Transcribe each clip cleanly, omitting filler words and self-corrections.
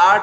8,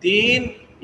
3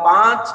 5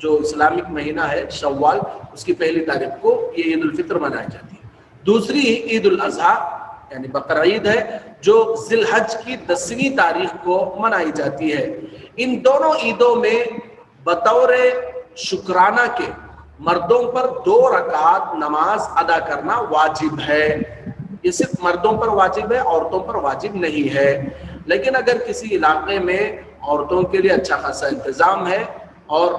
جو اسلامک مہینہ ہے شوال، اس کی پہلی تاریخ کو یہ عید الفطر منائی جاتی ہے۔ دوسری عید الاضحیٰ یعنی بقر عید ہے جو ذی الحج کی 10ویں تاریخ کو منائی جاتی ہے۔ ان دونوں عیدوں میں بطور شکرانہ کے مردوں پر 2 رکعت نماز ادا کرنا واجب ہے۔ یہ صرف مردوں پر واجب ہے، عورتوں پر واجب نہیں ہے۔ لیکن اگر کسی علاقے میں عورتوں کے لیے اچھا خاصا انتظام ہے اور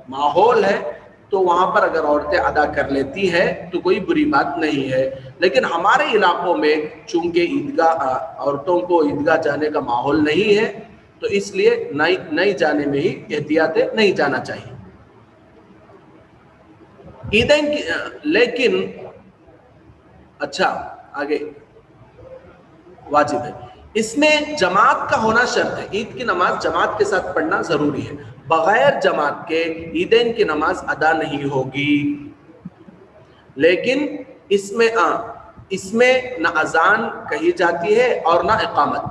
ماحول ہے تو وہاں پر اگر عورتیں ادا کر لیتی ہیں تو کوئی بری بات نہیں ہے۔ لیکن ہمارے علاقوں میں چونکہ عورتوں کو عیدگاہ جانے کا ماحول نہیں ہے تو اس لیے نہیں جانے میں ہی احتیاط ہے، نہیں جانا چاہیے۔ عیدین کی لیکن اچھا آگے واجب ہے، اس میں جماعت کا ہونا شرط ہے۔ عید کی نماز جماعت کے ساتھ پڑھنا ضروری ہے، بغیر جماعت کے عیدین کی نماز ادا نہیں ہوگی۔ لیکن اس میں نہ اذان کہی جاتی ہے اور نہ اقامت۔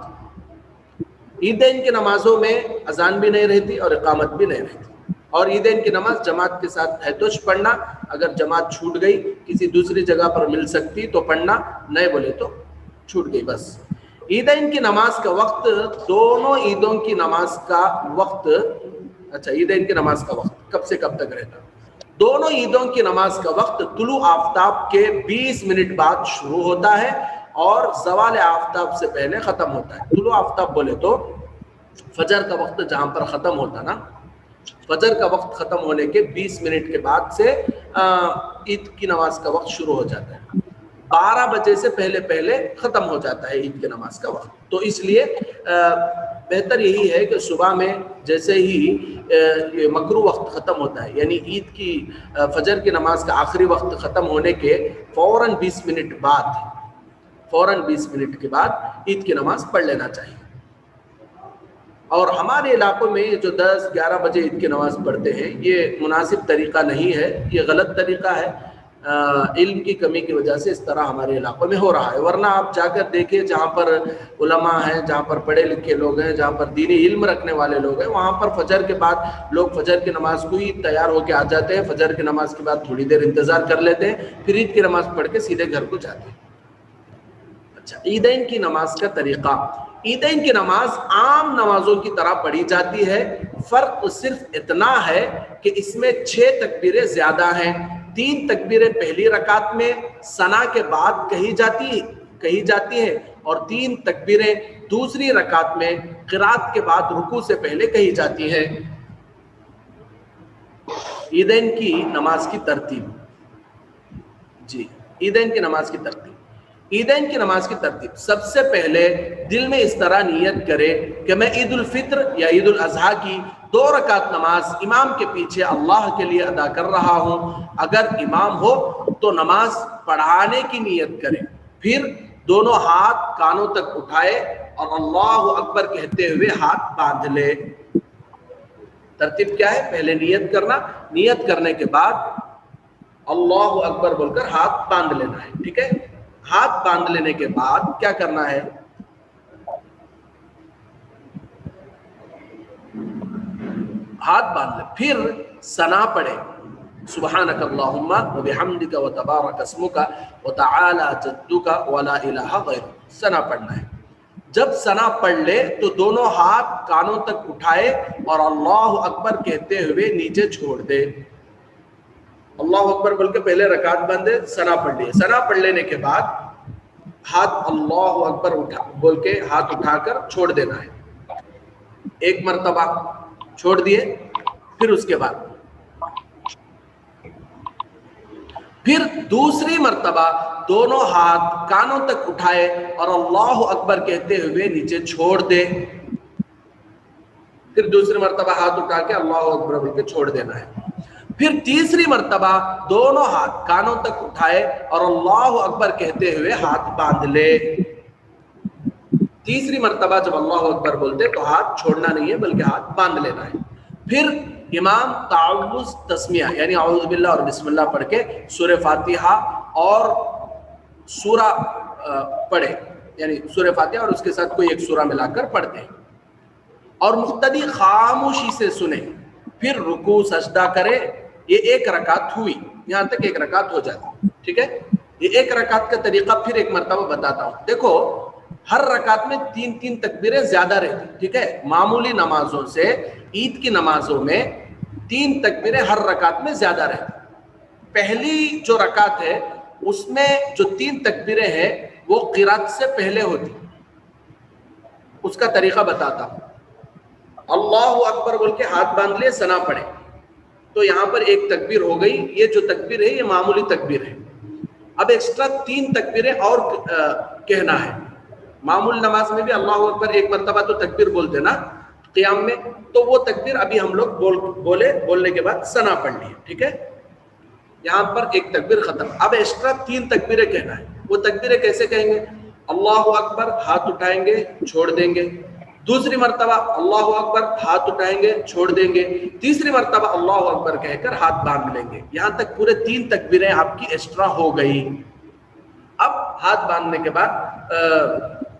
عیدین کی نمازوں میں اذان بھی نہیں رہتی اور اقامت بھی نہیں رہتی، اور عیدین کی نماز جماعت کے ساتھ ہے تو پڑھنا، اگر جماعت چھوٹ گئی کسی دوسری جگہ پر مل سکتی تو پڑھنا، نہیں بولے تو چھوٹ گئی بس۔ عیدین کی نماز کا وقت دونوں عیدوں کی نماز کا وقت، اچھا عیدین کی نماز کا وقت کب سے کب تک رہتا؟ دونوں عیدوں کی نماز کا وقت طلوع آفتاب کے 20 منٹ بعد شروع ہوتا ہے اور زوال آفتاب سے پہلے ختم ہوتا ہے۔ طلوع آفتاب بولے تو فجر کا وقت جہاں پر ختم ہوتا نا، فجر کا وقت ختم ہونے کے 20 منٹ کے بعد سے عید کی نماز کا وقت شروع ہو جاتا ہے۔ 12 بجے سے پہلے ختم ہو جاتا ہے عید کی نماز کا وقت۔ تو اس لیے بہتر یہی ہے کہ صبح میں جیسے ہی یہ مکروہ وقت ختم ہوتا ہے، یعنی عید کی فجر کی نماز کا آخری وقت ختم ہونے کے فوراً 20 منٹ کے بعد عید کی نماز پڑھ لینا چاہیے۔ اور ہمارے علاقوں میں جو 10-11 بجے عید کی نماز پڑھتے ہیں یہ مناسب طریقہ نہیں ہے، یہ غلط طریقہ ہے۔ علم کی کمی کی وجہ سے اس طرح ہمارے علاقوں میں ہو رہا ہے، ورنہ آپ جا کر دیکھیں جہاں پر علماء ہیں، جہاں پر پڑھے لکھے لوگ ہیں، جہاں پر دینی علم رکھنے والے لوگ ہیں، وہاں پر فجر کے بعد لوگ فجر کی نماز کو ہی تیار ہو کے آ جاتے ہیں، فجر کی نماز کے بعد تھوڑی دیر انتظار کر لیتے ہیں، پھر عید کی نماز پڑھ کے سیدھے گھر کو جاتے ہیں۔ اچھا عیدین کی نماز کا طریقہ، عیدین کی نماز عام نمازوں کی طرح پڑھی جاتی ہے، فرق صرف اتنا ہے کہ اس میں 6 تکبیریں زیادہ ہیں۔ 3 تکبیریں پہلی رکعت میں ثنا کے بعد کہی جاتی ہے اور 3 تکبیریں دوسری رکعت میں قرات کے بعد رکوع سے پہلے کہی جاتی ہیں۔ عیدین کی نماز کی ترتیب، جی عیدین کی نماز کی ترتیب، عیدین کی نماز کی ترتیب سب سے پہلے دل میں اس طرح نیت کرے کہ میں عید الفطر یا عید الاضحیٰ کی 2 رکعت نماز امام کے پیچھے اللہ کے لیے ادا کر رہا ہوں۔ اگر امام ہو تو نماز پڑھانے کی نیت کرے، پھر دونوں ہاتھ کانوں تک اٹھائے اور اللہ اکبر کہتے ہوئے ہاتھ باندھ لے۔ ترتیب کیا ہے؟ پہلے نیت کرنا، نیت کرنے کے بعد اللہ اکبر بول کر ہاتھ باندھ لینا ہے، ٹھیک ہے؟ ہاتھ باندھ لینے کے بعد کیا کرنا ہے؟ ہاتھ باندھ لے، پھر ثنا پڑھے، سبحانک اللہم و بحمدک و تبارک اسمک و تعالی جدک و لا الہ غیرک، ثنا پڑھنا ہے۔ جب ثنا پڑھ لے تو دونوں ہاتھ کانوں تک اٹھائے اور اللہ اکبر کہتے ہوئے نیچے چھوڑ دے۔ اللہ اکبر بول کے پہلے رکعت باندھے، ثنا پڑھ لیے، ثنا پڑھ لینے کے بعد ہاتھ اللہ اکبر بول کے ہاتھ اٹھا کر چھوڑ دینا ہے۔ ایک مرتبہ چھوڑ دیے، پھر اس کے بعد پھر دوسری مرتبہ دونوں ہاتھ کانوں تک اٹھائے اور اللہ اکبر کہتے ہوئے نیچے چھوڑ دے، پھر دوسری مرتبہ ہاتھ اٹھا کے اللہ اکبر بول کے چھوڑ دینا ہے۔ پھر تیسری مرتبہ دونوں ہاتھ کانوں تک اٹھائے اور اللہ اکبر کہتے ہوئے ہاتھ باندھ لے۔ تیسری مرتبہ جب اللہ اکبر بولتے تو ہاتھ چھوڑنا نہیں ہے بلکہ ہاتھ باندھ لینا ہے۔ پھر امام تعوذ تسمیہ یعنی اعوذ باللہ اور بسم اللہ پڑھ کے سورہ فاتحہ اور سورہ پڑھے، یعنی سورہ فاتحہ اور اس کے ساتھ کوئی ایک سورہ ملا کر پڑھتے ہیں، اور مقتدی خاموشی سے سنے۔ پھر رکوع سجدہ کرے. یہ ایک رکعت ہوئی, یہاں تک ایک رکعت ہو جاتی. ٹھیک ہے, یہ ایک رکعت کا طریقہ پھر ایک مرتبہ بتاتا ہوں. دیکھو ہر رکعت میں 3 تکبیریں زیادہ رہتی. ٹھیک ہے, معمولی نمازوں سے عید کی نمازوں میں 3 تکبیریں ہر رکعت میں زیادہ رہتی. پہلی جو رکعت ہے اس میں جو 3 تکبیریں ہیں وہ قرات سے پہلے ہوتی. اس کا طریقہ بتاتا ہوں. اللہ اکبر بول کے ہاتھ باندھ لیے, ثنا پڑھے, تو یہاں پر ایک تکبیر ہو گئی. یہ جو تکبیر ہے یہ معمولی تکبیر ہے. اب ایکسٹرا 3 تکبیریں اور کہنا ہے. معمول نماز میں بھی اللہ اکبر ایک مرتبہ تو تکبیر بولتے نا قیام میں, تو وہ تکبیر ابھی ہم لوگ بولنے کے بعد ثنا پڑھ لی. ٹھیک ہے, یہاں پر ایک تکبیر ختم. اب ایکسٹرا 3 تکبیریں کہنا ہے. وہ تکبیریں کیسے کہیں گے؟ اللہ اکبر, ہاتھ اٹھائیں گے, چھوڑ دیں گے. دوسری مرتبہ اللہ اکبر, ہاتھ اٹھائیں گے, چھوڑ دیں گے. تیسری مرتبہ اللہ اکبر کہہ کر ہاتھ باندھ لیں گے. یہاں تک پورے 3 تکبیریں آپ کی ایکسٹرا ہو گئی. اب ہاتھ باندھنے کے بعد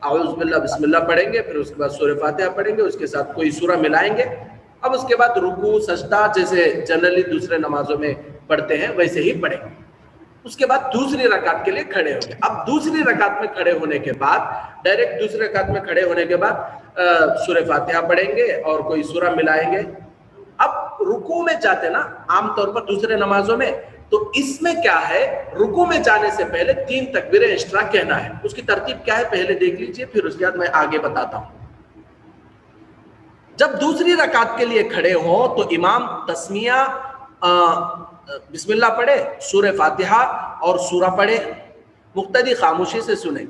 اعوذ باللہ بسم اللہ پڑھیں گے, پھر اس کے بعد سورہ فاتحہ پڑھیں گے, اس کے ساتھ کوئی سورہ ملائیں گے. اب اس کے بعد رکوع سجدہ جیسے جنرلی دوسرے نمازوں میں پڑھتے ہیں ویسے ہی پڑھیں گے. اس کے بعد دوسری رکعت کے لیے کھڑے ہوں گے. اب دوسری رکعت میں کھڑے ہونے کے بعد ڈائریکٹ دوسری رکعت میں کھڑے ہونے کے بعد سورہ فاتحہ پڑھیں گے اور کوئی سورہ ملائیں گے. اب رکوع میں جاتے نا عام طور پر دوسرے نمازوں میں, تو اس میں کیا ہے, رکوع میں جانے سے پہلے 3 تکبیریں ایکسٹرا کہنا ہے. اس کی ترتیب کیا ہے پہلے دیکھ لیجئے, پھر اس کے بعد میں آگے بتاتا ہوں. جب دوسری رکعت کے لیے کھڑے ہوں تو امام تسمیہ بسم اللہ پڑھے, سورہ فاتحہ اور سورہ پڑھے, مقتدی خاموشی سے سنیں.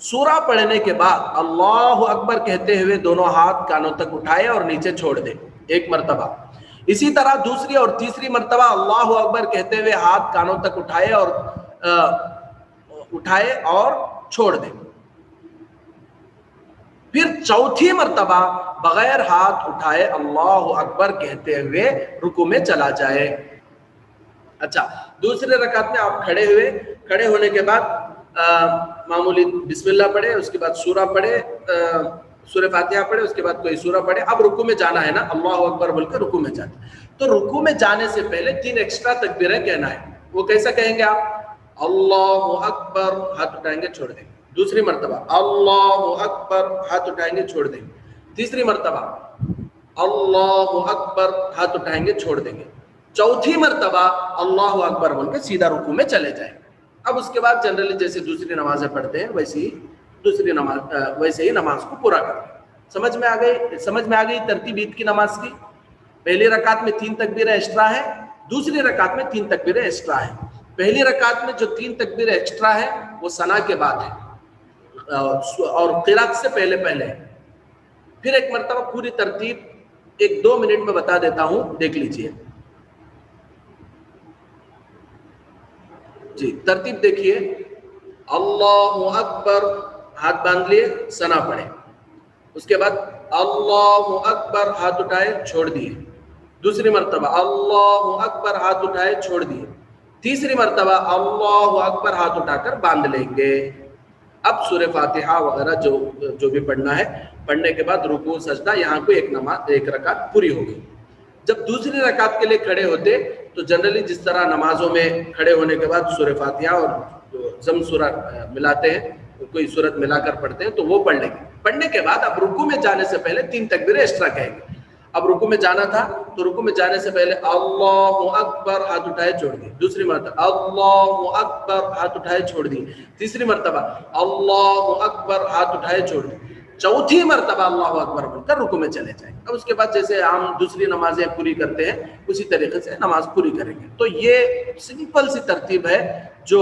سورہ پڑھنے کے بعد اللہ اکبر کہتے ہوئے دونوں ہاتھ کانوں تک اٹھائے اور نیچے چھوڑ دیں ایک مرتبہ. اسی طرح دوسری اور تیسری مرتبہ اللہ اکبر کہتے ہوئے ہاتھ کانوں تک اٹھائے اور چھوڑ دیں. پھر چوتھی مرتبہ بغیر ہاتھ اٹھائے اللہ اکبر کہتے ہوئے رکوع میں چلا جائے. اچھا, دوسرے رکعت میں آپ کھڑے ہونے کے بعد معمولی بسم اللہ پڑھے, اس کے بعد سورہ پڑھے, سورہ فاتحہ پڑھے, اس کے بعد کوئی سورہ پڑھے. اب رکوع میں جانا ہے نا, اللہ اکبر بول کے رکوع میں جاتے. تو رکوع میں جانے سے پہلے 3 ایکسٹرا تکبیریں کہنا ہے. وہ کیسا کہیں گے آپ؟ اللہ اکبر, ہاتھ اٹھائیں گے, چھوڑ دیں گے. دوسری مرتبہ اللہ اکبر, ہاتھ اٹھائیں گے, چھوڑ دیں گے. تیسری مرتبہ اللہ اکبر, ہاتھ اٹھائیں گے, چھوڑ دیں گے. چوتھی مرتبہ اللہ اکبر بول کے سیدھا رکوع میں چلے جائیں. اب اس کے بعد جنرلی جیسے دوسری نمازیں پڑھتے ہیں ویسے ہی نماز کو پورا کریں. سمجھ میں آ گئی ترتیب عید کی نماز کی. پہلی رکعت میں 3 تکبیریں ایکسٹرا ہے, دوسری رکعت میں 3 تکبیریں ایکسٹرا ہے. پہلی رکعت میں جو 3 تکبیریں ایکسٹرا ہے وہ ثنا کے بعد ہے اور قرات سے پہلے ہے. پھر ایک مرتبہ پوری ترتیب 1-2 منٹ میں بتا دیتا ہوں, دیکھ لیجئے. جی ترتیب دیکھیے. اللہ اکبر, ہاتھ باندھ لیے, ثنا پڑھے. اس کے بعد اللہ اکبر, ہاتھ اٹھائے, چھوڑ دیے. دوسری مرتبہ اللہ اکبر, ہاتھ اٹھائے, چھوڑ دیے. تیسری مرتبہ اللہ اکبر, ہاتھ اٹھا کر باندھ لیں گے. اب سورہ فاتحہ وغیرہ جو بھی پڑھنا ہے, پڑھنے کے بعد رکوع سجدہ, یہاں کو ایک رکعت پوری ہو گئی. جب دوسری رکعت کے لیے کھڑے ہوتے تو جنرلی جس طرح نمازوں میں کھڑے ہونے کے بعد سورہ فاتحہ اور ضم سورہ ملاتے ہیں, کوئی سورت ملا کر پڑھتے ہیں, تو وہ پڑھ لیں گے. پڑھنے کے بعد اب رکوع میں جانے سے پہلے 3 تکبیریں ایکسٹرا کہیں گے. اب رکوع میں جانا تھا تو رکوع میں جانے سے پہلے اللہ اکبر, ہاتھ اٹھائے, چھوڑ دیے. دوسری مرتبہ اللہ اکبر, ہاتھ اٹھائے, چھوڑ دیے. تیسری مرتبہ اللہ اکبر, ہاتھ اٹھائے, چھوڑ دیے. چوتھی مرتبہ اللہ اکبر بول کر رکوع میں چلے جائیں. اب اس کے بعد جیسے ہم دوسری نمازیں پوری کرتے ہیں اسی طریقے سے نماز پوری کریں گے. تو یہ سمپل سی ترتیب ہے جو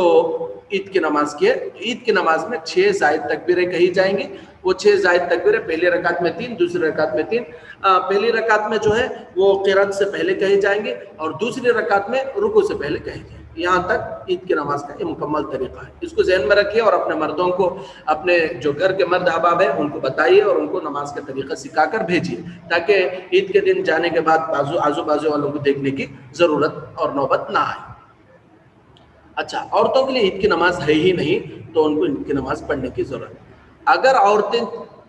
عید کی نماز کی ہے. عید کی نماز میں 6 زائد تکبیریں کہی جائیں گی. وہ 6 زائد تکبیریں پہلی رکعت میں 3, دوسری رکعت میں 3. پہلی رکعت میں جو ہے وہ قرات سے پہلے کہی جائیں گے اور دوسری رکعت میں رکوع سے پہلے کہی جائیں گے. یہاں تک عید کی نماز کا یہ مکمل طریقہ ہے. اس کو ذہن میں رکھیے اور اپنے مردوں کو, اپنے جو گھر کے مرد احباب ہیں ان کو بتائیے اور ان کو نماز کا طریقہ سکھا کر بھیجیے, تاکہ عید کے دن جانے کے بعد آزو بازو والوں کو دیکھنے کی ضرورت اور نوبت نہ آئے. اچھا, عورتوں کے لیے عید کی نماز ہے ہی نہیں تو ان کو عید کی نماز پڑھنے کی ضرورت ہے. اگر عورتیں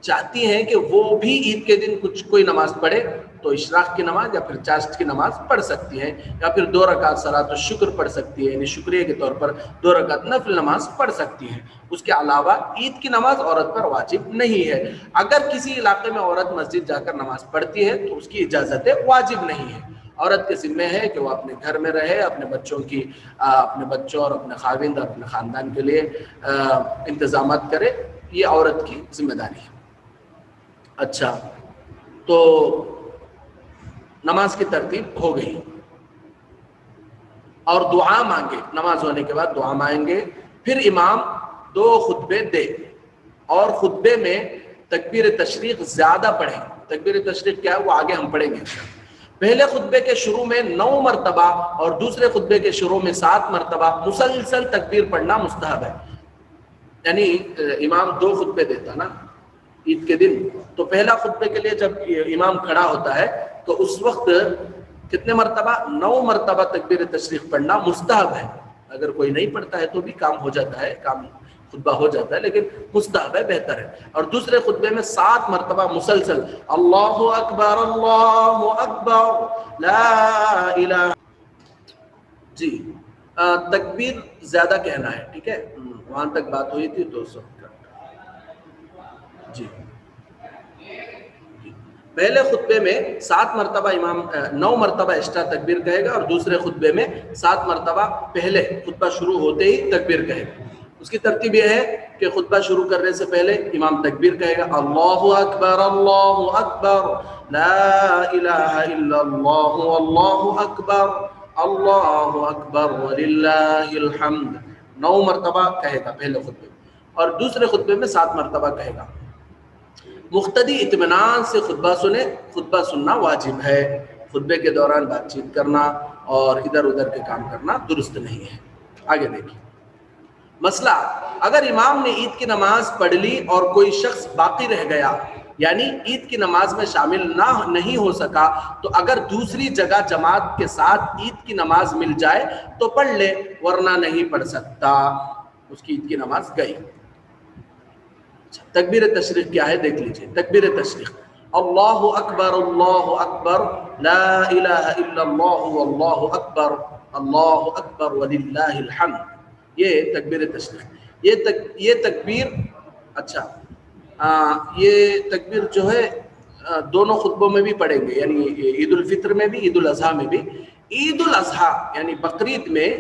چاہتی ہیں کہ وہ بھی عید کے دن کوئی نماز پڑھے تو اشراق کی نماز یا پھر چاشت کی نماز پڑھ سکتی ہیں، یا پھر 2 رکعت صلاۃ الشکر پڑھ سکتی ہے، یعنی شکریہ کے طور پر 2 رکعت نفل نماز پڑھ سکتی ہیں۔ اس کے علاوہ عید کی نماز عورت پر واجب نہیں ہے۔ اگر کسی علاقے میں عورت مسجد جا کر نماز پڑھتی ہے تو اس کی اجازت واجب نہیں ہے۔ عورت کے ذمہ ہے کہ وہ اپنے گھر میں رہے، اپنے بچوں اور اپنے خاوند اور اپنے خاندان کے لیے انتظامات کرے، یہ عورت کی ذمہ داری ہے۔ اچھا، تو نماز کی ترتیب ہو گئی، اور دعا مانگے، نماز ہونے کے بعد دعا مانگے، پھر امام 2 خطبے دے، اور خطبے میں تکبیر تشریق زیادہ پڑھیں۔ تکبیر تشریق کیا ہے وہ آگے ہم پڑھیں گے۔ پہلے خطبے کے شروع میں 9 مرتبہ اور دوسرے خطبے کے شروع میں 7 مرتبہ مسلسل تکبیر پڑھنا مستحب ہے۔ یعنی امام 2 خطبے دیتا نا عید کے دن، تو پہلا خطبے کے لیے جب امام کھڑا ہوتا ہے تو اس وقت کتنے مرتبہ؟ 9 مرتبہ تکبیر تشریق پڑھنا مستحب ہے۔ اگر کوئی نہیں پڑھتا ہے تو بھی کام ہو جاتا ہے، خطبہ ہو جاتا ہے، لیکن مستحب ہے، بہتر ہے۔ اور دوسرے خطبے میں 7 مرتبہ مسلسل اللہ اکبر اللہ اکبر لا الہ۔ جی تکبیر زیادہ کہنا ہے، ٹھیک ہے، وہاں تک بات ہوئی تھی تو سب کا۔ جی پہلے خطبے میں 7 مرتبہ امام 9 مرتبہ ایکسٹرا تکبیر کہے گا، اور دوسرے خطبے میں 7 مرتبہ پہلے خطبہ شروع ہوتے ہی تکبیر کہے گا۔ اس کی ترتیب یہ ہے کہ خطبہ شروع کرنے سے پہلے امام تکبیر کہے گا اللہ اکبر لا الہ الا اللہ اللہ اکبر وللہ الحمد، 9 مرتبہ کہے گا پہلے خطبے میں، اور دوسرے خطبے میں 7 مرتبہ کہے گا۔ مقتدی اطمینان سے خطبہ سنے، خطبہ سننا واجب ہے۔ خطبے کے دوران بات چیت کرنا اور ادھر ادھر کے کام کرنا درست نہیں ہے۔ آگے دیکھیے مسئلہ، اگر امام نے عید کی نماز پڑھ لی اور کوئی شخص باقی رہ گیا، یعنی عید کی نماز میں شامل نہیں ہو سکا، تو اگر دوسری جگہ جماعت کے ساتھ عید کی نماز مل جائے تو پڑھ لے، ورنہ نہیں پڑھ سکتا، اس کی عید کی نماز گئی۔ تکبیر تشریق کیا ہے دیکھ لیجئے۔ تکبیر تشریق اللہ اکبر لا الہ الا اللہ واللہ اکبر وللہ الحمد، یہ تکبیر تشریق۔ یہ تکبیر، اچھا یہ تکبیر جو ہے دونوں خطبوں میں بھی پڑھیں گے، یعنی عید الفطر میں بھی، عید الاضحیٰ میں بھی۔ عید الاضحیٰ یعنی بقرعید میں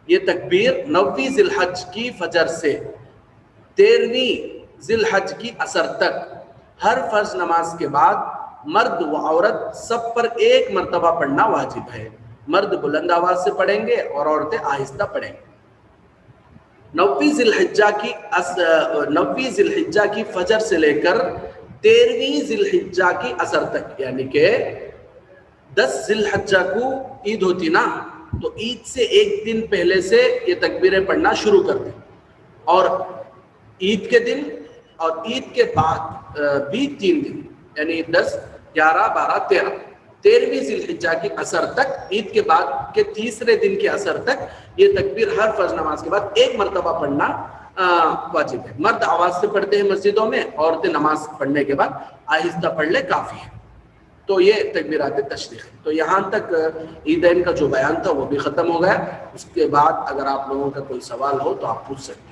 یہ تکبیر 9ویں ذی الحج کی فجر سے 13ویں ذی الحج کی عصر تک ہر فرض نماز کے بعد مرد و عورت سب پر 1 مرتبہ پڑھنا واجب ہے۔ مرد بلند آواز سے پڑھیں گے اور عورتیں آہستہ پڑھیں گے۔ 9ویں ذی الحجہ کی فجر سے لے کر 13ویں ذی الحجہ کی عصر تک، یعنی کہ 10 ذی الحجہ کو عید ہوتی نا، تو عید سے 1 دن پہلے سے یہ تکبیریں پڑھنا شروع کر دیں، اور عید کے دن اور عید کے بعد بھی 3 دن، یعنی 10 11 12 13ویں ذی الحجہ کی عصر تک، عید کے بعد کے تیسرے دن کے عصر تک یہ تکبیر ہر فرض نماز کے بعد 1 مرتبہ پڑھنا واجب ہے۔ مرد آواز سے پڑھتے ہیں مسجدوں میں، عورتیں نماز پڑھنے کے بعد آہستہ پڑھ لے، کافی ہے۔ تو یہ تکبیرات تشریق۔ تو یہاں تک عیدین کا جو بیان تھا وہ بھی ختم ہو گیا۔ اس کے بعد اگر آپ لوگوں کا کوئی سوال ہو تو آپ پوچھ سکتے ہیں۔